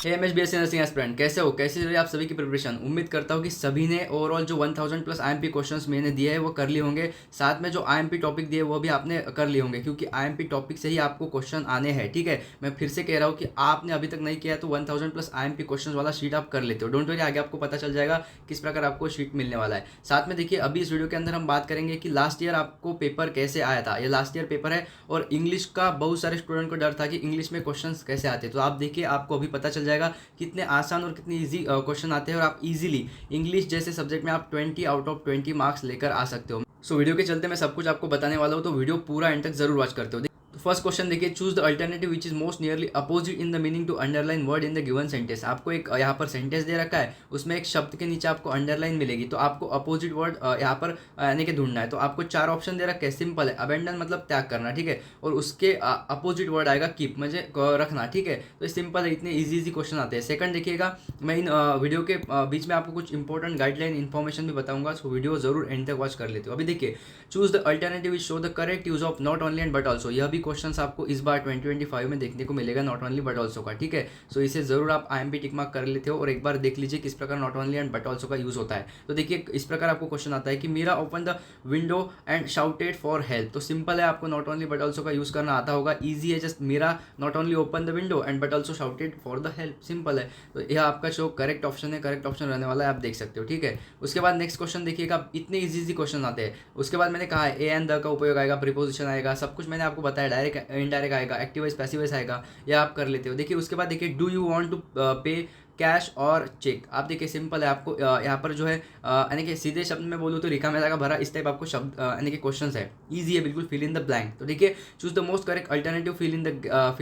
BSc nursing aspirant, कैसे हो, कैसी रही आप सभी की प्रिपरेशन। उम्मीद करता हूँ कि सभी ने ओवरऑल जो 1000 प्लस आईएमपी क्वेश्चंस मैंने दिए हैं वो कर लिए होंगे। साथ में जो आईएमपी टॉपिक दिए वो भी आपने कर लिए होंगे, क्योंकि आईएमपी टॉपिक से ही आपको क्वेश्चन आने हैं। ठीक है, मैं फिर से कह रहा हूँ कि आपने अभी तक नहीं किया तो 1000 प्लस आईएमपी क्वेश्चन वाला शीट आप कर लेते हो। डोंट वरी, आगे आपको पता चल जाएगा किस प्रकार आपको शीट मिलने वाला है। साथ में देखिए, अभी इस वीडियो के अंदर हम बात करेंगे कि लास्ट ईयर आपको पेपर कैसे आया था। ये लास्ट ईयर पेपर है और इंग्लिश का बहुत सारे स्टूडेंट को डर था कि इंग्लिश में क्वेश्चंस कैसे आते, तो आप देखिए आपको अभी पता चल जाएगा कितने आसान और कितनी इजी क्वेश्चन आते हैं और आप इजीली इंग्लिश जैसे सब्जेक्ट में आप 20 आउट ऑफ 20 मार्क्स लेकर आ सकते हो। सो वीडियो के चलते मैं सब कुछ आपको बताने वाला हूँ, तो वीडियो पूरा एंड तक जरूर वॉच करते हो। तो फर्स्ट क्वेश्चन देखिए, choose the alternative which is most nearly opposite in the meaning to underline word in the given sentence. आपको एक यहाँ पर सेंटेंस दे रखा है, उसमें एक शब्द के नीचे आपको अंडरलाइन मिलेगी, तो आपको अपोजिट वर्ड यहाँ पर यानी कि ढूंढना है। तो आपको 4 ऑप्शन दे रखे हैं, सिंपल है, अबेंडन मतलब त्याग करना, ठीक है, और उसके अपोजिट वर्ड आएगा कीप, म्हणजे रखना, ठीक है। तो सिंपल है, इतने इजी क्वेश्चन आते हैं। सेकंड देखिएगा, मैं इन वीडियो के बीच में आपको कुछ इंपॉर्टेंट गाइडलाइन इन्फॉर्मेशन भी बताऊंगा, तो वीडियो जरूर एंड तक वॉच कर लेते हो। अभी देखिए, choose the alternative which show the correct use of not only and but also. यह भी क्वेश्चन आपको इस बार 2025 में देखने को मिलेगा, नॉट ओनली बट ऑल्सो का, ठीक है। सो इसे जरूर आप आईएमपी टिक मार्क कर लेते हो और एक बार देख लीजिए किस प्रकार not only and but also का यूज होता है। तो देखिए, इस प्रकार आपको क्वेश्चन आता है कि Meera open the window and shouted for help. तो सिंपल है, आपको नॉट ओनली बट ऑल्सो का यूज करना आता होगा, ईजी है, just Meera not only open the window and but also shouted for the help, simple है। तो यह आपका जो करेक्ट ऑप्शन है, करेक्ट ऑप्शन रहने वाला है, आप देख सकते हो, ठीक है। उसके बाद नेक्स्ट क्वेश्चन देखिएगा, इतने इजी क्वेश्चन आते हैं। उसके बाद मैंने कहा है ए एंड द का उपयोग आएगा, प्रीपोजिशन आएगा, सब कुछ मैंने आपको बताया, डायरेक्ट इनडायरेक्ट आएगा, एक्टिव वाइज पैसिव वाइज आएगा, या आप कर लेते हो। देखिए उसके बाद देखिए, डू यू वांट टू पे कैश और चेक। आप देखिए सिंपल है, आपको यहाँ पर जो है यानी कि सीधे शब्द में बोलूँ तो रिका में जाएगा भरा, इस टाइप आपको शब्द यानी कि क्वेश्चन है, इजी है बिल्कुल, फिल इन द ब्लैंक। तो देखिए, choose the most correct alternative, fill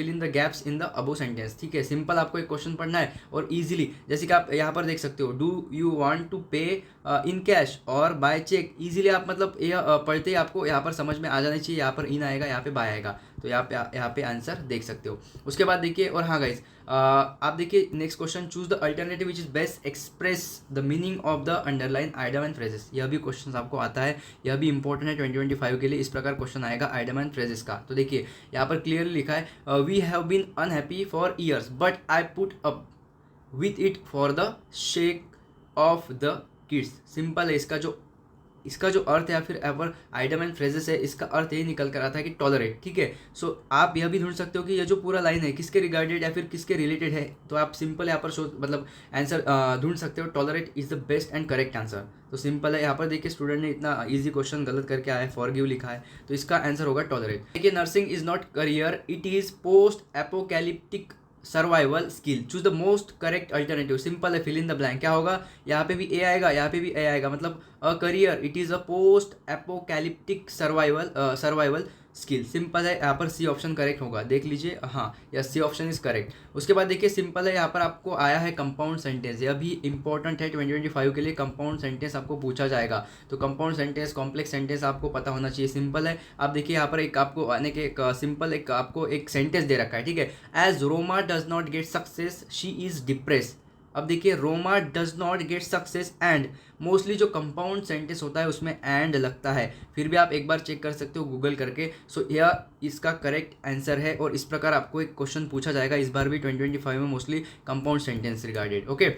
in the gaps in the above sentence, ठीक है। सिंपल आपको एक क्वेश्चन पढ़ना है और इजीली, जैसे कि आप यहाँ पर देख सकते हो, डू यू वांट टू पे इन कैश और बाय चेक। इजीली आप मतलब ये पढ़ते ही आपको यहाँ पर समझ में आ जाना चाहिए, यहाँ पर इन आएगा, यहाँ पे बाय आएगा, तो यहाँ पे आंसर देख सकते हो। उसके बाद देखिए, और हाँ गाइज, आप देखिए next question, choose the alternative which is best express the meaning of the underline item and phrases. यह भी क्वेश्चन आपको आता है, यह भी इंपॉर्टेंट है 2025 के लिए। इस प्रकार क्वेश्चन आएगा आइटम एंड फ्रेजेस का। तो देखिए यहाँ पर क्लियरली लिखा है, we have been unhappy for years but I put up with it for the sake of the kids. Simple है, इसका जो अर्थ है या फिर एवर आइटम एंड फ्रेजेस है, इसका अर्थ ये निकल कर आता है कि टॉलरेट, ठीक है। सो आप यह भी ढूंढ सकते हो कि ये जो पूरा लाइन है किसके रिगार्डेड या फिर किसके रिलेटेड है, तो आप सिंपल यहाँ पर मतलब आंसर ढूंढ सकते हो, tolerate is the best and correct answer. तो सिंपल है, यहाँ पर देखिए स्टूडेंट ने इतना इजी क्वेश्चन गलत करके आया है, फॉरगिव लिखा है, तो इसका आंसर होगा टॉलरेट। देखिए, nursing is not career, it is post apocalyptic survival skill, choose the most correct alternative. Simple है, फिल इन द ब्लैंक। क्या होगा, यहाँ पे भी ए आएगा, यहाँ पे भी ए आएगा, मतलब a career, it is a post apocalyptic survival skill. Simple है, यहाँ पर सी ऑप्शन करेक्ट होगा, देख लीजिए, हाँ yes, C option is correct. उसके बाद देखिए सिंपल है, यहाँ पर आपको आया है कंपाउंड सेंटेंस, यह भी इंपॉर्टेंट है 2025 के लिए। कंपाउंड सेंटेंस आपको पूछा जाएगा, तो कंपाउंड सेंटेंस, कॉम्प्लेक्स सेंटेंस आपको पता होना चाहिए। सिंपल है, आप देखिए यहाँ पर एक आपको यानी कि एक सिंपल एक आपको एक सेंटेंस दे रखा है, ठीक है। As Roma does not get success she is depress. अब देखिए, Roma does not get success and, mostly जो कंपाउंड सेंटेंस होता है उसमें एंड लगता है, फिर भी आप एक बार चेक कर सकते हो गूगल करके। सो यह इसका करेक्ट आंसर है और इस प्रकार आपको एक क्वेश्चन पूछा जाएगा इस बार भी 2025 में, mostly compound sentence regarded, okay.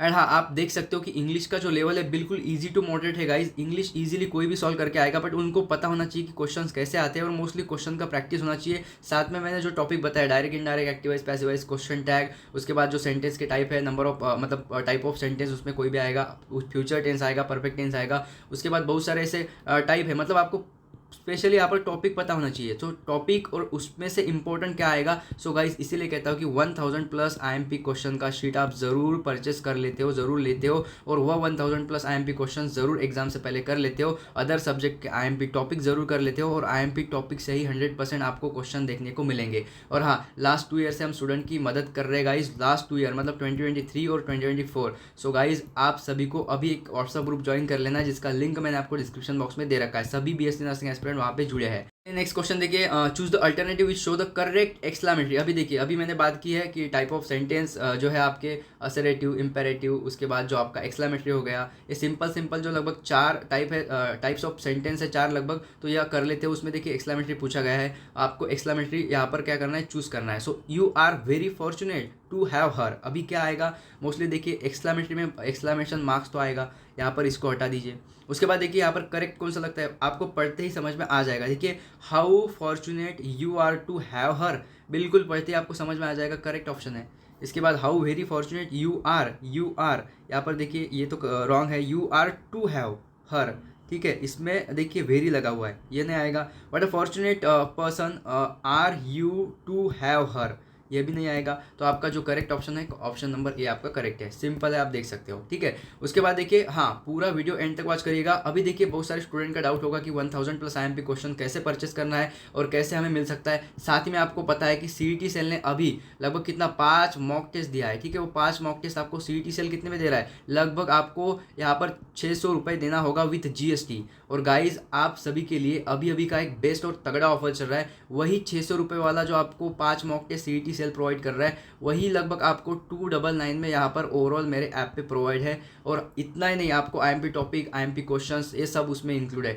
And हाँ, आप देख सकते हो कि इंग्लिश का जो लेवल है बिल्कुल इजी टू मॉडरेट है गाइज। इंग्लिश इजीली कोई भी सॉल्व करके आएगा, बट उनको पता होना चाहिए कि क्वेश्चंस कैसे आते हैं और मोस्टली क्वेश्चन का प्रैक्टिस होना चाहिए। साथ में मैंने जो टॉपिक बताया, direct indirect, एक्टिवाइज passivise, question tag, उसके बाद जो सेंटेंस के टाइप है, नंबर ऑफ मतलब टाइप ऑफ सेंटेंस, उसमें कोई भी आएगा, फ्यूचर टेंस आएगा, परफेक्ट टेंस आएगा, उसके बाद बहुत सारे ऐसे टाइप है, मतलब आपको स्पेशली यहाँ पर टॉपिक पता होना चाहिए। तो टॉपिक और उसमें से इंपॉर्टेंट क्या आएगा। सो गाइज, इसीलिए कहता हूँ कि 1000 प्लस आईएमपी क्वेश्चन का शीट आप जरूर परचेस कर लेते हो, जरूर लेते हो, और वह 1000 प्लस आईएमपी क्वेश्चन जरूर एग्जाम से पहले कर लेते हो। अदर सब्जेक्ट के आईएमपी टॉपिक जरूर कर लेते हो, और आईएमपी टॉपिक से ही 100% आपको क्वेश्चन देखने को मिलेंगे। और हाँ, लास्ट 2 ईयर से हम स्टूडेंट की मदद कर रहे हैं गाइज, लास्ट 2 ईयर मतलब 2023 और 2024। सो गाइज, आप सभी को अभी एक व्हाट्सअप ग्रुप ज्वाइन कर लेना, जिसका लिंक मैंने आपको डिस्क्रिप्शन बॉक्स में दे रखा है। सभी बीएससी नर्सिंग एस्पिरेंट वहाँ पे जुड़े हैं। नेक्स्ट क्वेश्चन देखिए, choose the alternative which show the correct exclamatory. अभी देखिए, अभी मैंने बात की है कि टाइप ऑफ सेंटेंस जो है आपके असरेटिव, इम्पेरेटिव, उसके बाद जो आपका एक्सक्लेमेटरी हो गया, ये सिंपल सिंपल जो लगभग 4 टाइप है, टाइप्स ऑफ सेंटेंस है 4 लगभग, तो यह कर लेते हैं। उसमें देखिए एक्सक्लेमेटरी पूछा गया है, आपको एक्सक्लेमेटरी यहाँ पर क्या करना है, चूज करना है। So you are very fortunate to have her, अभी क्या आएगा, मोस्टली देखिए एक्सक्लेमेटरी में एक्सक्लेमेशन मार्क्स तो आएगा, यहाँ पर इसको हटा दीजिए। उसके बाद देखिए यहाँ पर करेक्ट कौन सा लगता है, आपको पढ़ते ही समझ में आ जाएगा। देखिए how fortunate you are to have her, बिल्कुल पढ़ते ही आपको समझ में आ जाएगा, करेक्ट ऑप्शन है। इसके बाद how very fortunate you are, यहाँ पर देखिए ये तो रॉन्ग है, you are to have her, ठीक है, इसमें देखिए वेरी लगा हुआ है, ये नहीं आएगा। But a fortunate person are you to have her, ये भी नहीं आएगा। तो आपका जो करेक्ट ऑप्शन है, ऑप्शन नंबर ए आपका करेक्ट है, सिंपल है, आप देख सकते हो, ठीक है। उसके बाद देखिए, हाँ पूरा वीडियो एंड तक वॉच करिएगा। अभी देखिए बहुत सारे स्टूडेंट का डाउट होगा कि 1000 प्लस IMP क्वेश्चन कैसे परचेस करना है और कैसे हमें मिल सकता है। साथ ही में आपको पता है कि CET सेल ने अभी लगभग कितना 5 मॉक टेस्ट दिया है, ठीक है। वो 5 मॉक टेस्ट आपको CET सेल कितने में दे रहा है, लगभग आपको यहाँ पर 600 रुपये देना होगा विथ GST। और गाइज आप सभी के लिए अभी अभी का एक बेस्ट और तगड़ा ऑफर चल रहा है, वही 600 रुपये वाला जो आपको 5 mock test CET cell provide कर रहा है, वही लगभग आपको 299 में यहाँ पर ओवरऑल मेरे ऐप पे प्रोवाइड है। और इतना ही नहीं, आपको IMP टॉपिक, IMP क्वेश्चंस, ये सब उसमें इंक्लूड है।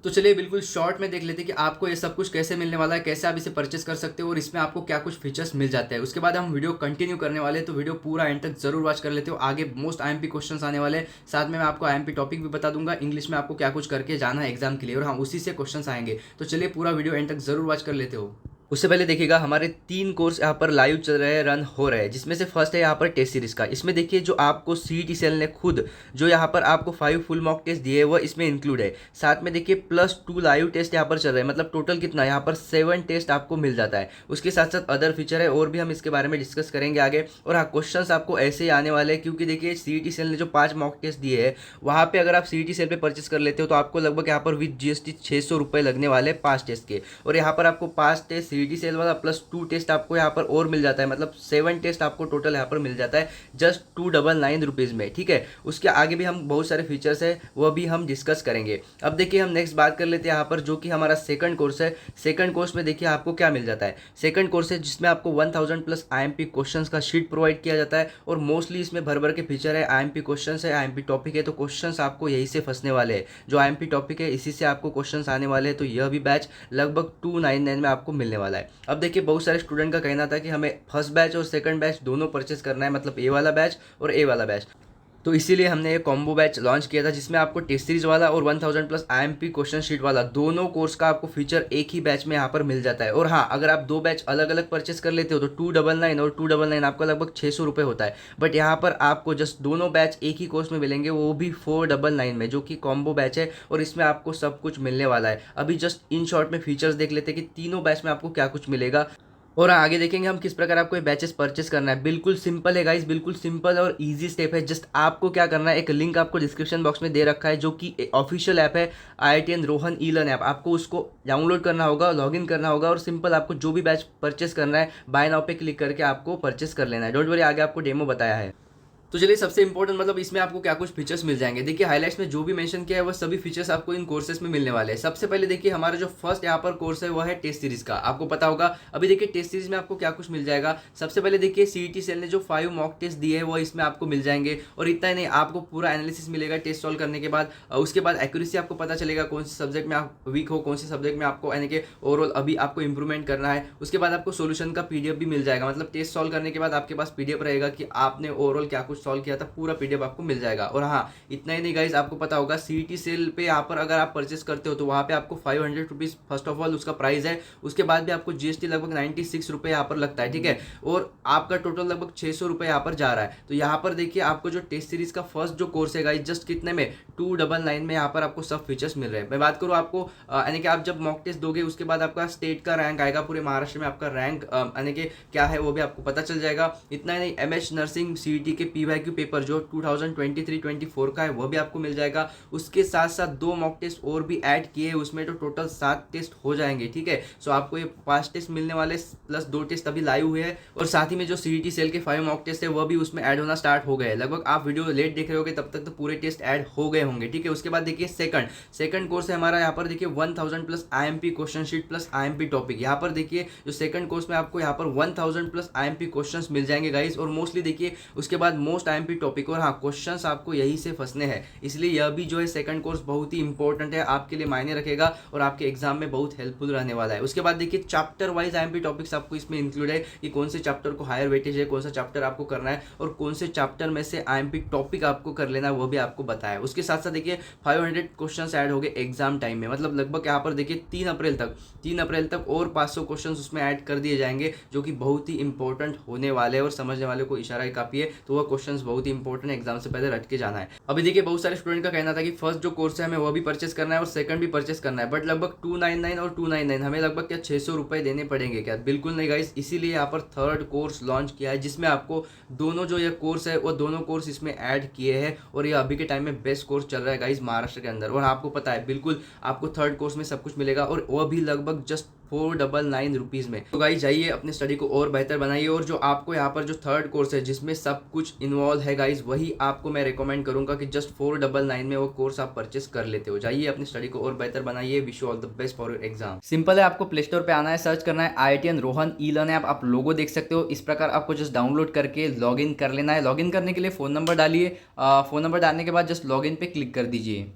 तो चलिए बिल्कुल शॉर्ट में देख लेते हैं कि आपको ये सब कुछ कैसे मिलने वाला है, कैसे आप इसे परचेस कर सकते हो और इसमें आपको क्या कुछ फीचर्स मिल जाते हैं। उसके बाद हम वीडियो कंटिन्यू करने वाले हैं, तो वीडियो पूरा एंड तक जरूर वॉच कर लेते हो। आगे मोस्ट IMP क्वेश्चंस आने वाले हैं, साथ में मैं आपको IMP टॉपिक भी बता दूंगा, इंग्लिश में आपको क्या कुछ करके जाना है एग्जाम के लिए, और हाँ उसी से क्वेश्चंस आएंगे। तो चलिए पूरा वीडियो एंड तक जरूर वॉच कर लेते हो। उससे पहले देखिएगा, हमारे 3 कोर्स यहाँ पर लाइव चल रहे हैं, रन हो रहे हैं, जिसमें से फर्स्ट है यहाँ पर टेस्ट सीरीज का। इसमें देखिए जो आपको CET सेल ने खुद जो यहाँ पर आपको 5 फुल मॉक टेस्ट दिए वह इसमें इंक्लूड है। साथ में देखिए +2 लाइव टेस्ट यहाँ पर चल रहे हैं, मतलब टोटल कितना यहाँ पर 7 टेस्ट आपको मिल जाता है। उसके साथ साथ अदर फीचर है और भी, हम इसके बारे में डिस्कस करेंगे आगे। और हाँ क्वेश्चन आपको ऐसे ही आने वाले हैं, क्योंकि देखिए CET सेल ने जो 5 मॉक टेस्ट दिए हैं, वहाँ पर अगर आप CET सेल पर परचेस कर लेते हो तो आपको लगभग यहाँ पर विद GST 600 रुपये लगने वाले 5 टेस्ट के। और यहाँ पर आपको 5 टेस्ट CET सेल वाला +2 टेस्ट आपको यहाँ पर और मिल जाता है, मतलब 7 टेस्ट आपको टोटल यहाँ पर मिल जाता है जस्ट 299 रुपीज़ में, ठीक है। उसके आगे भी हम बहुत सारे फीचर्स है, वह भी हम डिस्कस करेंगे। अब देखिए हम नेक्स्ट बात कर लेते हैं यहाँ पर, जो कि हमारा सेकंड कोर्स है। सेकंड कोर्स में देखिए आपको क्या मिल जाता है। सेकंड कोर्स है जिसमें आपको 1000 प्लस IMP क्वेश्चंस का शीट प्रोवाइड किया जाता है, और मोस्टली इसमें भर भर के फीचर है, IMP क्वेश्चंस है, IMP टॉपिक है। तो क्वेश्चंस आपको यही से फंसने वाले हैं, जो IMP टॉपिक है इसी से आपको क्वेश्चंस आने वाले हैं। तो यह भी बैच लगभग 299 में आपको मिलने वाला है। अब देखिए बहुत सारे स्टूडेंट का कहना था कि हमें फर्स्ट बैच और सेकंड बैच दोनों परचेस करना है, मतलब ए वाला बैच और ए वाला बैच। तो इसीलिए हमने ये कॉम्बो बैच लॉन्च किया था, जिसमें आपको टेस्ट सीरीज वाला और 1000 प्लस IMP क्वेश्चन शीट वाला दोनों कोर्स का आपको फीचर एक ही बैच में यहाँ पर मिल जाता है। और हाँ अगर आप 2 बैच अलग अलग परचेस कर लेते हो तो 299 और 299 आपका लगभग 600 रुपये होता है। बट यहाँ पर आपको जस्ट दोनों बैच एक ही कोर्स में मिलेंगे, वो भी 499 में, जो कि कॉम्बो बैच है, और इसमें आपको सब कुछ मिलने वाला है। अभी जस्ट इन शॉर्ट में फीचर्स देख लेते हैं कि तीनों बैच में आपको क्या कुछ मिलेगा, और आगे देखेंगे हम किस प्रकार आपको ये बैचेस परचेस करना है। बिल्कुल सिंपल है गाइस, बिल्कुल सिंपल और इजी स्टेप है। जस्ट आपको क्या करना है, एक लिंक आपको डिस्क्रिप्शन बॉक्स में दे रखा है, जो कि ऑफिशियल ऐप है IITN रोहन ई-लर्न ऐप। आपको उसको डाउनलोड करना होगा, लॉगिन करना होगा, और सिंपल आपको जो भी बैच परचेस करना है बाय नाउ पे क्लिक करके आपको परचेस कर लेना है। डोंट वरी, आगे आपको डेमो बताया है। तो चलिए सबसे इंपॉर्टेंट, मतलब इसमें आपको क्या कुछ फीचर्स मिल जाएंगे। देखिए हाइलाइट्स में जो भी मेंशन किया है वह सभी फीचर्स आपको इन कोर्सेस में मिलने वाले हैं। सबसे पहले देखिए हमारा जो फर्स्ट यहाँ पर कोर्स है वह है टेस्ट सीरीज का। आपको पता होगा अभी देखिए टेस्ट सीरीज में आपको क्या कुछ मिल जाएगा। सबसे पहले देखिए CET सेल ने जो 5 मॉक टेस्ट दिए है वो इसमें आपको मिल जाएंगे, और इतना ही नहीं, आपको पूरा एनालिसिस मिलेगा टेस्ट सॉल्व करने के बाद। उसके बाद एक्यूरेसी आपको पता चलेगा कौन से सब्जेक्ट में आप वीक हो, कौन से सब्जेक्ट में आपको यानी कि ओवरऑल अभी आपको इंप्रूवमेंट करना है। उसके बाद आपको सोल्यूशन का PDF भी मिल जाएगा, मतलब टेस्ट सॉल्व करने के बाद आपके पास PDF रहेगा कि आपने ओवरऑल क्या कुछ सॉल्व किया था, पूरा PDF आपको मिल जाएगा। और हाँ इतना ही नहीं गाइज, आपको पता होगा CET सेल पे यहाँ पर अगर आप परचेस करते हो तो वहाँ पे आपको 500 रुपीज़ फर्स्ट ऑफ ऑल उसका प्राइस है। उसके बाद भी आपको GST लगभग 96 रुपये यहाँ पर लगता है, ठीक है। और आपका टोटल लगभग 600 रुपये यहाँ पर जा रहा है। तो यहाँ पर देखिए आपको जो टेस्ट सीरीज का फर्स्ट जो कोर्स है गाइज, जस्ट कितने में 299 में यहाँ पर आपको सब फीचर्स मिल रहे हैं। मैं बात करूँ आपको यानी कि आप जब मॉक टेस्ट दोगे उसके बाद आपका स्टेट का रैंक आएगा, पूरे महाराष्ट्र में आपका रैंक यानी कि क्या है वो भी आपको पता चल जाएगा। इतना ही नहीं, MH नर्सिंग CET के P GVQ पेपर जो 2023-24 का है वो भी आपको मिल जाएगा। उसके साथ साथ 2 मॉक टेस्ट और भी ऐड किए उसमें, तो टोटल 7 टेस्ट हो जाएंगे, ठीक है। सो आपको ये 5 टेस्ट मिलने वाले प्लस 2 टेस्ट अभी लाए हुए हैं, और साथ ही में जो CET सेल के 5 मॉक टेस्ट है वो भी उसमें ऐड होना स्टार्ट हो गए। लगभग आप वीडियो लेट देख रहे होगे तब तक तो पूरे टेस्ट ऐड हो गए होंगे, ठीक है। उसके बाद देखिए सेकंड कोर्स है हमारा, यहाँ पर देखिए 1000 plus IMP question sheet plus IMP topic. यहाँ पर देखिए जो सेकंड कोर्स में आपको यहाँ पर 1000 प्लस IMP क्वेश्चंस मिल जाएंगे गाइस, और मोस्टली देखिए उसके बाद मोस्ट IMP टॉपिक, और हाँ क्वेश्चंस आपको यही से फंसने हैं, इसलिए यह भी जो है सेकंड कोर्स बहुत ही इंपॉर्टेंट है, आपके लिए मायने रखेगा और आपके एग्जाम में बहुत हेल्पफुल रहने वाला है। उसके बाद देखिए चैप्टर वाइज IMP टॉपिक्स आपको इसमें इंक्लूड है कि कौन से चैप्टर को हायर वेटेज है, कौन सा चैप्टर आपको करना है, और कौन से चैप्टर में से IMP टॉपिक आपको कर लेना है वो भी आपको बताया। उसके साथ साथ देखिए 500 क्वेश्चन ऐड हो गए एग्जाम टाइम में, मतलब लगभग यहाँ पर देखिए 3 अप्रैल तक और 500 क्वेश्चन उसमें ऐड कर दिए जाएंगे, जो कि बहुत ही इंपॉर्टेंट होने वाले हैं, और समझने वाले को इशारा ही काफी है, तो वह क्वेश्चंस बहुत ही इंपॉर्टेंट एग्जाम से पहले रट के जाना है। अभी देखिए बहुत सारे स्टूडेंट का कहना था कि फर्स्ट जो कोर्स है हमें वो भी परचेस करना है और सेकंड भी परचेस करना है, बट लगभग 299 और 299 हमें लगभग क्या 600 रुपए देने पड़ेंगे क्या? बिल्कुल नहीं गाइस, इसीलिए यहाँ पर थर्ड कोर्स लॉन्च किया है, जिसमें आपको दोनों जो ये कोर्स है वो दोनों कोर्स इसमें ऐड किए हैं, और ये अभी के टाइम में बेस्ट कोर्स चल रहा है गाइस महाराष्ट्र के अंदर। और आपको पता है बिल्कुल आपको थर्ड कोर्स में सब कुछ मिलेगा, और वो भी लगभग जस्ट 499 रुपीज़ में। तो गाइस जाइए अपने स्टडी को और बेहतर बनाइए, और जो आपको यहाँ पर जो थर्ड कोर्स है जिसमें सब कुछ इन्वॉल्व है गाइस, वही आपको मैं रिकमेंड करूंगा कि जस्ट 499 में वो कोर्स आप परचेस कर लेते हो। जाइए अपनी स्टडी को और बेहतर बनाइए। Wish you all the best for your exam. Simple है, आपको प्ले स्टोर पे आना है, सर्च करना है IITian रोहन ई-लर्न ऐप। आप लोगो देख सकते हो, इस प्रकार आपको जस्ट डाउनलोड करके लॉगिन कर लेना है। लॉगिन करने के लिए फ़ोन नंबर डालिए, फ़ोन नंबर डालने के बाद जस्ट लॉगिन पे क्लिक कर दीजिए।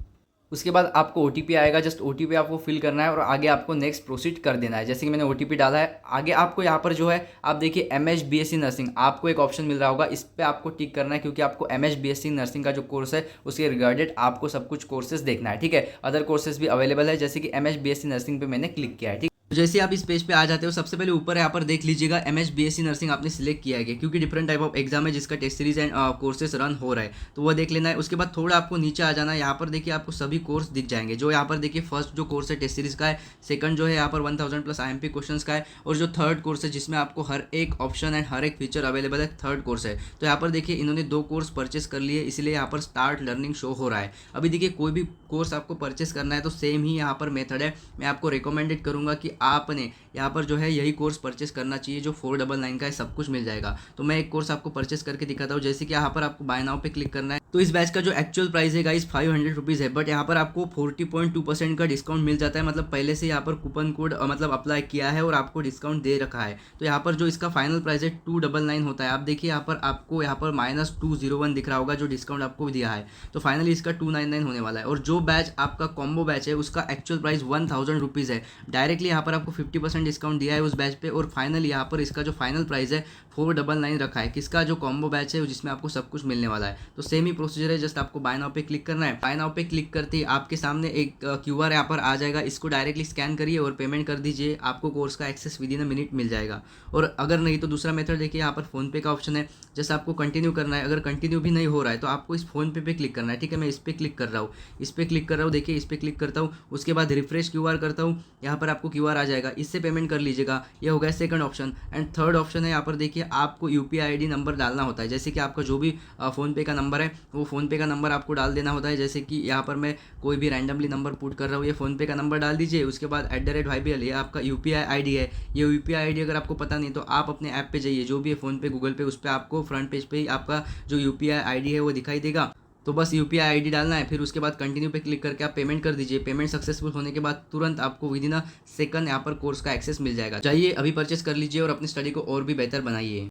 उसके बाद आपको OTP आएगा, जस्ट OTP आपको फिल करना है और आगे आपको नेक्स्ट प्रोसीड कर देना है। जैसे कि मैंने OTP डाला है, आगे आपको यहाँ पर जो है आप देखिए MH BSc नर्सिंग आपको एक ऑप्शन मिल रहा होगा, इस पर आपको टिक करना है, क्योंकि आपको MH BSc नर्सिंग का जो कोर्स है उसके रिगार्डेड आपको सब कुछ कोर्सेज देखना है, ठीक है। अदर कोर्सेज भी अवेलेबल है, जैसे कि MH BSc नर्सिंग पे मैंने क्लिक किया है, ठीक। जैसे आप इस पेज पे आ जाते हो, सबसे पहले ऊपर यहाँ पर देख लीजिएगा MH BSc नर्सिंग आपने सिलेक्ट किया है, क्योंकि डिफरेंट टाइप ऑफ एग्जाम है जिसका test series and courses run हो रहा है, तो वो देख लेना है। उसके बाद थोड़ा आपको नीचे आ जाना है, यहाँ पर देखिए आपको सभी कोर्स दिख जाएंगे। जो यहाँ पर देखिए फर्स्ट जो कोर्स है टेस्ट सीरीज का है, सेकंड जो है यहाँ पर 1000 प्लस IMP क्वेश्चंस का है, और जो थर्ड कोर्स है जिसमें आपको हर एक ऑप्शन एंड हर एक फीचर अवेलेबल है, थर्ड कोर्स है। तो यहाँ पर देखिए इन्होंने 2 कोर्स परचेस कर लिए, इसलिए यहाँ पर स्टार्ट लर्निंग शो हो रहा है। अभी देखिए कोई भी कोर्स आपको परचेस करना है तो सेम ही यहाँ पर मेथड है। मैं आपको रिकमेंडेड करूँगा कि आपने यहाँ पर जो है यही कोर्स परचेस करना चाहिए, जो 499 का है, सब कुछ मिल जाएगा। तो मैं एक कोर्स आपको परचेस करके दिखाता हूँ। जैसे कि यहाँ पर आपको बाय नाउ पे क्लिक करना है, तो इस बैच का जो एक्चुअल प्राइस है गाइस 500 रुपीज़ है, बट यहाँ पर आपको 40.2% का डिस्काउंट मिल जाता है, मतलब पहले से यहाँ पर कूपन कोड मतलब अप्लाई किया है और आपको डिस्काउंट दे रखा है। तो यहाँ पर जो इसका फाइनल प्राइस है 299 होता है। आप देखिए यहाँ पर आपको यहाँ पर -201 दिख रहा होगा जो डिस्काउंट आपको दिया है, तो फाइनली इसका 299 होने वाला है। और जो बैच आपका कॉम्बो बैच है उसका एक्चुअल प्राइस 1000 रुपीज़ है। डायरेक्टली यहाँ पर आपको 50% डिस्काउंट दिया है उस बैच पे, और फाइनली यहाँ पर इसका जो फाइनल प्राइस है 499 रखा है, किसका? जो कॉम्बो बैच है जिसमें आपको सब कुछ मिलने वाला है। तो सेम ही प्रोसीजर है, जस्ट आपको बाय नाउ पे क्लिक करना है। बाय नाउ पे क्लिक करते ही आपके सामने एक QR यहाँ पर आ जाएगा, इसको डायरेक्टली स्कैन करिए और पेमेंट कर दीजिए। आपको कोर्स का access within a minute मिल जाएगा। और अगर नहीं तो दूसरा मेथड देखिए, यहाँ पर फ़ोनपे का ऑप्शन है, जस्ट आपको कंटिन्यू करना है। अगर कंटिन्यू भी नहीं हो रहा है तो आपको इस फ़ोनपे पे क्लिक करना है, ठीक है। मैं इस पर क्लिक कर रहा हूँ, देखिए इस पर क्लिक करता हूँ, उसके बाद रिफ्रेश QR करता हूँ, यहाँ पर आपको QR आ जाएगा, इससे पेमेंट कर लीजिएगा। ये हो गया second option. And third option है, यहाँ पर देखिए आपको UPI ID नंबर डालना होता है। जैसे कि आपका जो भी फ़ोनपे का नंबर है वो फ़ोनपे का नंबर आपको डाल देना होता है। जैसे कि यहाँ पर मैं कोई भी रैंडमली नंबर पुट कर रहा हूँ, ये फ़ोनपे का नंबर डाल दीजिए। उसके बाद @YBL ये आपका UPI ID है। ये UPI ID अगर आपको पता नहीं तो आप अपने ऐप पे जाइए, जो भी है फ़ोनपे गूगल पे, उस पर आपको फ्रंट पेज पे ही आपका जो UPI ID है वो दिखाई देगा। तो बस UPI ID डालना है, फिर उसके बाद कंटिन्यू पे क्लिक करके आप पेमेंट कर दीजिए। पेमेंट सक्सेसफुल होने के बाद तुरंत आपको विद इन अ सेकंड यहाँ पर कोर्स का एक्सेस मिल जाएगा। जाइए अभी परचेस कर लीजिए और अपनी स्टडी को और भी बेहतर बनाइए।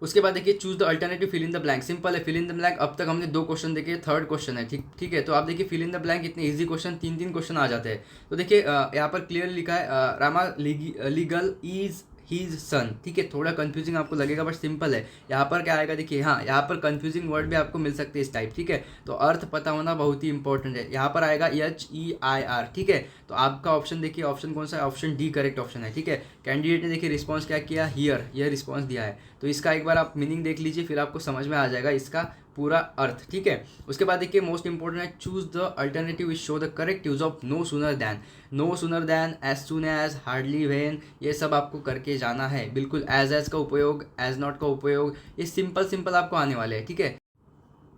उसके बाद देखिए choose the alternative fill in the blank. Simple है, फिल इन द ब्लैंक। अब तक हमने 2 क्वेश्चन देखे, थर्ड क्वेश्चन है, ठीक है। तो आप देखिए फिल इन द ब्लैंक, इतने इजी क्वेश्चन 3 क्वेश्चन आ जाते हैं। तो देखिए यहाँ पर क्लियर लिखा है रामा लीगल इज हीज सन, ठीक है। थोड़ा कंफ्यूजिंग आपको लगेगा बट सिंपल है। यहाँ पर क्या आएगा देखिए, हाँ यहाँ पर कंफ्यूजिंग वर्ड भी आपको मिल सकते हैं इस टाइप, ठीक है। तो अर्थ पता होना बहुत ही इंपॉर्टेंट है। यहाँ पर आएगा HEIR, ठीक है। तो आपका ऑप्शन देखिए, ऑप्शन कौन सा है? ऑप्शन D करेक्ट ऑप्शन है, ठीक है। कैंडिडेट ने देखिए रिस्पॉन्स क्या किया, हियर, यह रिस्पॉन्स दिया है। तो इसका एक बार आप मीनिंग देख लीजिए, फिर आपको समझ में आ जाएगा इसका पूरा अर्थ, ठीक है। उसके बाद देखिए मोस्ट इंपॉर्टेंट है, choose the alternative is show the correct use of no sooner than, as soon as, hardly, when, ये सब आपको करके जाना है। बिल्कुल एज का उपयोग, एज नॉट का उपयोग, ये सिंपल आपको आने वाले हैं, ठीक है।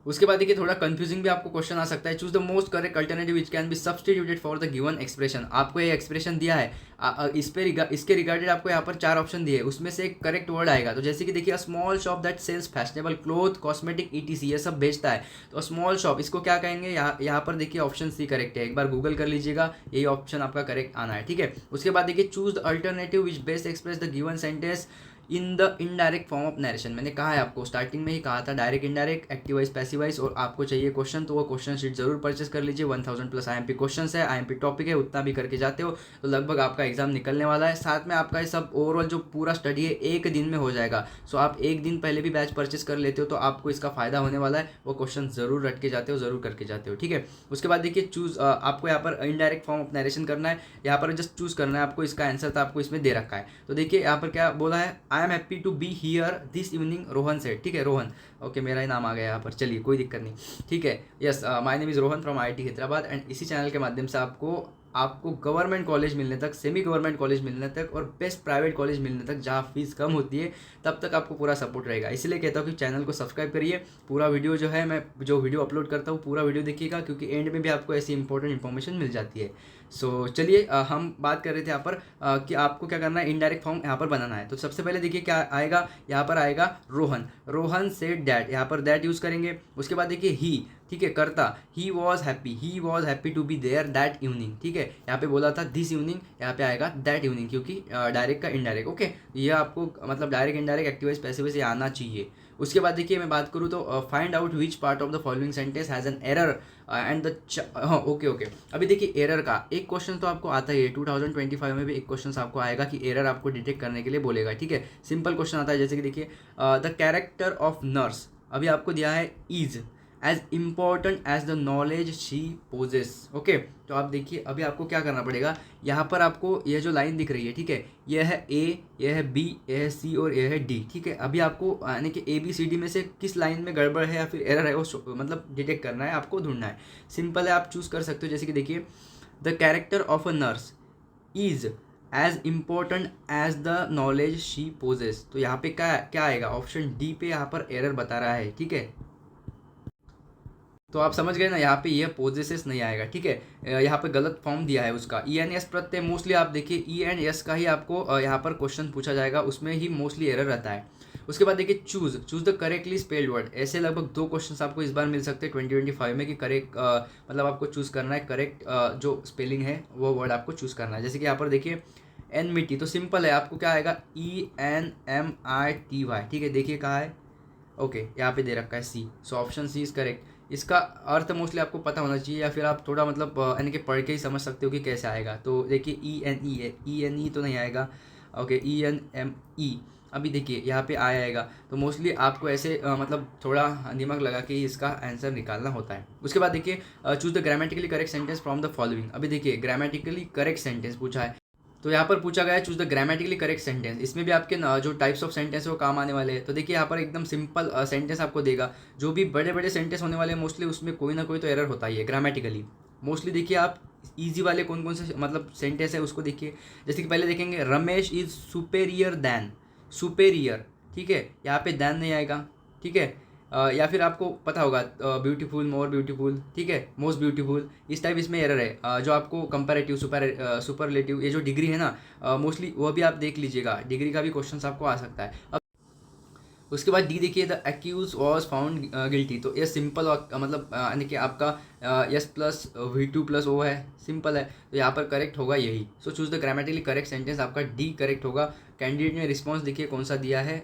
उसके बाद देखिए थोड़ा कंफ्यूजिंग भी आपको क्वेश्चन आ सकता है। Choose the most correct alternative which can be substituted for the given expression. आपको ये एक्सप्रेशन दिया है, इसके रिगार्डेड आपको यहाँ पर 4 ऑप्शन दिए, उसमें से एक करेक्ट वर्ड आएगा। तो जैसे कि देखिए, a small shop that sells fashionable cloth, cosmetic, etc, ये सब बेचता है। तो स्मॉल शॉप, इसको क्या कहेंगे, यहाँ पर देखिए ऑप्शन सी करेक्ट है। एक बार गूगल कर लीजिएगा, यही ऑप्शन आपका करेक्ट आना है, ठीक है। उसके बाद देखिए, choose the alternative which best express the given sentence in the indirect form of narration. मैंने कहा है आपको, स्टार्टिंग में ही कहा था, direct indirect, active voice, passive wise. और आपको चाहिए क्वेश्चन, तो वो क्वेश्चन शीट जरूर परचेस कर लीजिए। 1000 प्लस आईएमपी क्वेश्चन है, आईएमपी टॉपिक है, उतना भी करके जाते हो तो लगभग आपका एग्जाम निकलने वाला है। साथ में आपका ये सब ओवरऑल जो पूरा स्टडी है एक दिन में हो जाएगा। सो आप एक दिन पहले भी बैच परचेस कर लेते हो तो आपको इसका फायदा होने वाला है। वो क्वेश्चन जरूर रट के जाते हो, जरूर करके जाते हो, ठीक है। उसके बाद देखिए, चूज, आपको यहाँ पर इनडायरेक्ट फॉर्म ऑफ नरेशन करना है। यहाँ पर जस्ट चूज करना है आपको, इसका आंसर था आपको इसमें दे रखा है। तो देखिए यहाँ पर क्या बोला है, I am happy to be here this evening, Rohan से, ठीक है, रोहन, ओके, मेरा ही नाम आ गया यहाँ पर, चलिए कोई दिक्कत नहीं, ठीक है। Yes, my name is Rohan from IIT Hyderabad. And इसी चैनल के माध्यम से आपको गवर्नमेंट कॉलेज मिलने तक, सेमी गवर्नमेंट कॉलेज मिलने तक और बेस्ट प्राइवेट कॉलेज मिलने तक, जहाँ फीस कम होती है, तब तक आपको पूरा सपोर्ट रहेगा। इसलिए कहता हूँ कि चैनल को सब्सक्राइब करिए। पूरा वीडियो जो है, मैं जो वीडियो अपलोड करता हूँ पूरा वीडियो देखिएगा, क्योंकि एंड में भी आपको ऐसी इंपॉर्टेंट इन्फॉर्मेशन मिल जाती है। सो चलिए, हम बात कर रहे थे यहाँ पर कि आपको क्या करना है, इनडायरेक्ट फॉर्म यहाँ पर बनाना है। तो सबसे पहले देखिए क्या आएगा, यहाँ पर आएगा रोहन, रोहन सेड दैट, यहाँ पर दैट यूज़ करेंगे। उसके बाद देखिए ही, ठीक है, करता, he was happy to be there that evening, ठीक है। यहाँ पे बोला था दिस इवनिंग, यहाँ पे आएगा दैट इवनिंग, क्योंकि डायरेक्ट का इनडायरेक्ट, ओके। ये आपको मतलब डायरेक्ट इनडायरेक्ट एक्टिवाइज पैसिव से आना चाहिए। उसके बाद देखिए मैं बात करूँ तो find out which part of the following sentence has an error and the, हाँ, ओके। अभी देखिए एरर का एक क्वेश्चन तो आपको आता ही है, 2025 में भी एक क्वेश्चन आपको आएगा कि एरर आपको डिटेक्ट करने के लिए बोलेगा, ठीक है। सिंपल क्वेश्चन आता है, जैसे कि देखिए द कैरेक्टर ऑफ नर्स, अभी आपको दिया है is as important as the knowledge she possesses, okay. तो आप देखिए अभी आपको क्या करना पड़ेगा, यहाँ पर आपको यह जो लाइन दिख रही है, ठीक है, यह है ए, यह है बी, यह है सी और यह है डी, ठीक है। अभी आपको यानी कि ए बी सी डी में से किस लाइन में गड़बड़ है या फिर एरर है, वो मतलब डिटेक्ट करना है, आपको ढूंढना है। सिंपल है, आप चूज़ कर सकते हो। जैसे कि देखिए, the character of a nurse is as important as the knowledge she possesses. तो यहाँ पे क्या आएगा, ऑप्शन डी पे यहाँ पर एरर बता रहा है, ठीक है। तो आप समझ गए ना, यहाँ पे ये पोजेसेस नहीं आएगा, ठीक है। यहाँ पे गलत फॉर्म दिया है उसका, ई एन एस प्रत्यय, मोस्टली आप देखिए ई एंड एस का ही आपको यहाँ पर क्वेश्चन पूछा जाएगा, उसमें ही मोस्टली एरर रहता है। उसके बाद देखिए choose the correctly spelled word, ऐसे लगभग 2 क्वेश्चन आपको इस बार मिल सकते हैं 2025 में कि करेक्ट मतलब आपको चूज़ करना है करेक्ट जो स्पेलिंग है वो वर्ड आपको चूज़ करना है। जैसे कि यहाँ पर देखिए एनमिटी, तो सिंपल है, आपको क्या आएगा, ENMITY, ठीक है। देखिए कहाँ है, ओके, यहाँ पे दे रखा है C, so option C is correct. इसका अर्थ मोस्टली आपको पता होना चाहिए, या फिर आप थोड़ा मतलब यानी कि पढ़ के ही समझ सकते हो कि कैसे आएगा। तो देखिए ENE है, ENE तो नहीं आएगा, ओके, ENME। अभी देखिए यहाँ पे आएगा, तो मोस्टली आपको ऐसे मतलब थोड़ा दिमाग लगा के ही इसका आंसर निकालना होता है। उसके बाद देखिए choose the grammatically correct sentence from the following. अभी देखिए ग्रामेटिकली करेक्ट सेंटेंस पूछा है, तो यहाँ पर पूछा गया है choose the grammatically correct sentence. इसमें भी आपके जो टाइप्स ऑफ सेंटेंस है वो काम आने वाले हैं। तो देखिए यहाँ पर एकदम सिंपल सेंटेंस आपको देगा, जो भी बड़े बड़े सेंटेंस होने वाले हैं मोस्टली उसमें कोई ना कोई तो एरर होता ही है ग्रामेटिकली। मोस्टली देखिए आप इजी वाले कौन कौन से मतलब सेंटेंस है उसको देखिए। जैसे कि पहले देखेंगे Ramesh is superior than, superior, ठीक है, यहाँ पे दैन नहीं आएगा, ठीक है। या फिर आपको पता होगा ब्यूटीफुल, मोर ब्यूटीफुल, ठीक है, मोस्ट ब्यूटीफुल, इस टाइप इसमें एरर है। जो आपको कंपैरेटिव, सुपरलेटिव, ये जो डिग्री है ना मोस्टली वो भी आप देख लीजिएगा, डिग्री का भी क्वेश्चन आपको आ सकता है। अब उसके बाद डी देखिए, the accused was found guilty, तो ये सिंपल मतलब यानी कि आपका yes plus V2 plus O है, सिंपल है, तो यहाँ पर करेक्ट होगा यही। So choose the grammatically correct sentence, आपका डी करेक्ट होगा। कैंडिडेट ने रिस्पॉन्स देखिए कौन सा दिया है,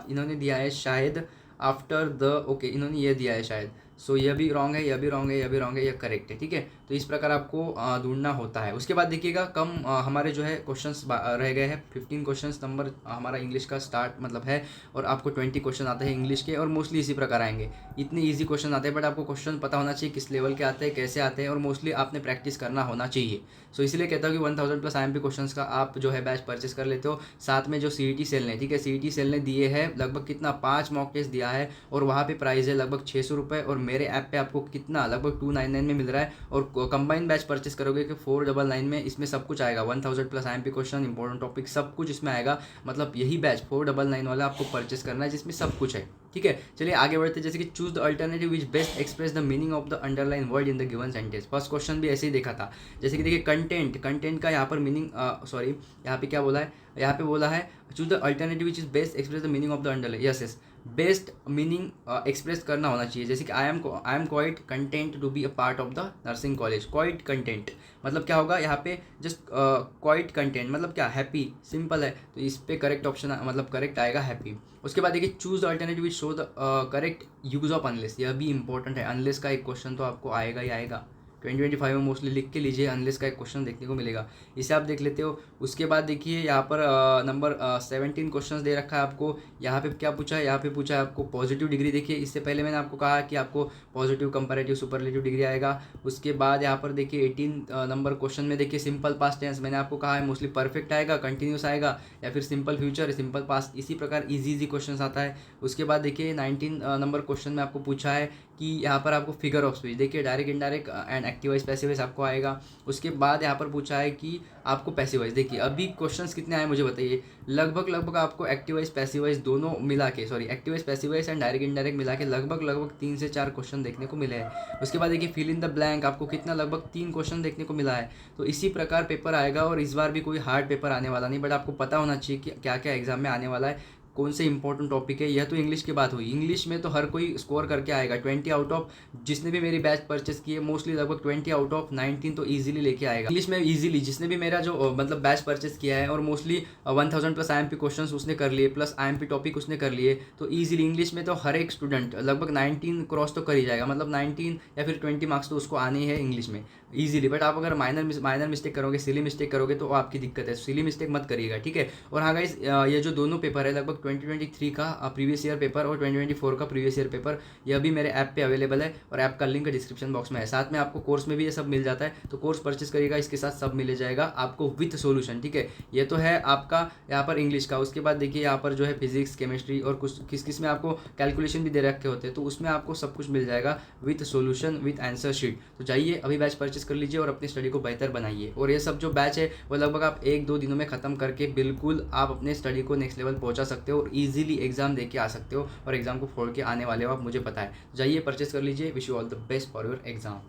इन्होंने दिया है शायद आफ्टर द, ओके, इन्होंने ये दिया है शायद, सो यह भी रॉन्ग है, यह भी रॉन्ग है, यह भी रॉन्ग है, यह करेक्ट है, ठीक है। तो इस प्रकार आपको ढूंढना होता है। उसके बाद देखिएगा कम हमारे जो है क्वेश्चंस रह गए हैं, 15 क्वेश्चंस नंबर हमारा इंग्लिश का स्टार्ट मतलब है, और आपको 20 क्वेश्चन आते हैं इंग्लिश के, और मोस्टली इसी प्रकार आएंगे। इतने ईजी क्वेश्चन आते हैं, बट आपको क्वेश्चन पता होना चाहिए किस लेवल के आते हैं, कैसे आते हैं, और मोस्टली आपने प्रैक्टिस करना होना चाहिए। सो इसलिए कहता हूँ कि 1000 प्लस IMP क्वेश्चंस का आप जो है बैच परचेस कर लेते हो। साथ में जो CET सेल ने, ठीक है, CET सेल ने दिए है लगभग कितना 5 मॉक टेस्ट दिया है, और वहाँ पे प्राइस है लगभग 600 रुपये, और मेरे ऐप पे आपको कितना लगभग 299 में मिल रहा है, और कंबाइन बैच परचेस करोगे कि 499 में इसमें सब कुछ आएगा, 1000 plus IMP question, important topic सब कुछ इसमें आएगा। मतलब यही बैच 499 वाला आपको परचेस करना है जिसमें सब कुछ है। ठीक है, चलिए आगे बढ़ते हैं। जैसे कि choose the alternative which best express the meaning of the underline word in the given sentence. First question भी ऐसे ही देखा था। जैसे कि देखिए कंटेंट का यहाँ पर मीनिंग, सॉरी यहाँ पे क्या बोला है, यहाँ पे बोला है choose the alternative which is best express the meaning of the underline. Yes, best meaning express करना होना चाहिए। जैसे कि I am quite content to be a part of the nursing college. Quite content मतलब क्या होगा यहाँ पे, जस्ट क्वाइट कंटेंट मतलब क्या, हैप्पी, सिंपल है, तो इस पे करेक्ट ऑप्शन मतलब करेक्ट आएगा हैप्पी। उसके बाद देखिए choose the alternative which show the correct use of unless. यह भी इंपॉर्टेंट है, अनलेस का एक क्वेश्चन तो आपको आएगा ही आएगा। 2025 में मोस्टली लिख के लीजिए, अनलेस का एक क्वेश्चन देखने को मिलेगा, इसे आप देख लेते हो। उसके बाद देखिए यहाँ पर नंबर 17 क्वेश्चंस दे रखा है आपको। यहाँ पे क्या पूछा है, यहाँ पे पूछा है आपको पॉजिटिव डिग्री। देखिए इससे पहले मैंने आपको कहा कि आपको पॉजिटिव, कंपैरेटिव, सुपरलेटिव डिग्री आएगा। उसके बाद यहाँ पर देखिए 18 नंबर क्वेश्चन में देखिए सिंपल पास्ट टेंस, मैंने आपको कहा है मोस्टली परफेक्ट आएगा, कंटिन्यूस आएगा, या फिर सिंपल फ्यूचर, सिंपल पास्ट, इसी प्रकार इजी क्वेश्चन आता है। उसके बाद देखिए 19 नंबर क्वेश्चन में आपको पूछा है कि यहाँ पर आपको फिगर ऑफ स्पीच, देखिए direct, indirect and active voice, passive voice आपको आएगा। उसके बाद यहाँ पर पूछा है कि आपको पैसिव वॉइस, देखिए अभी क्वेश्चंस कितने आए मुझे बताइए, लगभग आपको एक्टिव वॉइस, पैसिव वॉइस दोनों मिला के, sorry active voice, passive voice and direct indirect मिला के लगभग 3 से 4 क्वेश्चन देखने को मिले हैं। उसके बाद देखिए फिल इन द ब्लैंक, आपको कितना, लगभग 3 क्वेश्चन देखने को मिला है। तो इसी प्रकार पेपर आएगा, और इस बार भी कोई हार्ड पेपर आने वाला नहीं, बट आपको पता होना चाहिए कि क्या क्या एग्जाम में आने वाला है, कौन से इंपॉर्टेंट टॉपिक है। यह तो इंग्लिश की बात हुई, इंग्लिश में तो हर कोई स्कोर करके आएगा 20 आउट ऑफ, जिसने भी मेरी बैच परचेस की है मोस्टली लगभग 20 आउट ऑफ 19 तो ईजिली लेके आएगा इंग्लिश में। ईजिली जिसने भी मेरा जो मतलब बैच परचेस किया है, और मोस्टली 1000 प्लस IMP क्वेश्चंस उसने कर लिए, प्लस IMP टॉपिक उसने कर लिए, तो ईजिली इंग्लिश में तो हर एक स्टूडेंट लगभग 19 क्रॉस तो कर ही जाएगा, मतलब 19 या फिर 20 मार्क्स तो उसको आने हैं इंग्लिश में ईजिली। बट आप अगर माइनर मिस्टेक करोगे, सिली मिस्टेक करोगे, तो आपकी दिक्कत है, सिली मिस्टेक मत करिएगा, ठीक है। और हाँ गाइस, ये जो दोनों पेपर है लगभग 2023 का प्रीवियस ईयर पेपर और 2024 का प्रीवियस ईयर पेपर, यह भी मेरे ऐप पे अवेलेबल है, और ऐप का लिंक डिस्क्रिप्शन बॉक्स में है। साथ में आपको कोर्स में भी ये सब मिल जाता है, तो कोर्स परचेस करिएगा, इसके साथ सब मिल जाएगा आपको विथ सोल्यूशन, ठीक है। ये तो है आपका यहाँ पर इंग्लिश का। उसके बाद देखिए यहाँ पर जो है फिजिक्स, केमिस्ट्री और कुछ किस में आपको कैलकुलेशन भी दे रखे होते हैं, तो उसमें आपको सब कुछ मिल जाएगा with solution, with answer sheet. तो जाइए अभी बैच परचेस कर लीजिए और अपनी स्टडी को बेहतर बनाइए। और ये सब जो बैच है वो लगभग आप 1-2 दिनों में ख़त्म करके बिल्कुल आप अपने स्टडी को नेक्स्ट लेवल पहुंचा सकते हो, और ईजिली एग्जाम दे के आ सकते हो, और एग्जाम को फोड़ के आने वाले हो आप, मुझे पता है। जाइए परचेस कर लीजिए। Wish you all the best for your exam.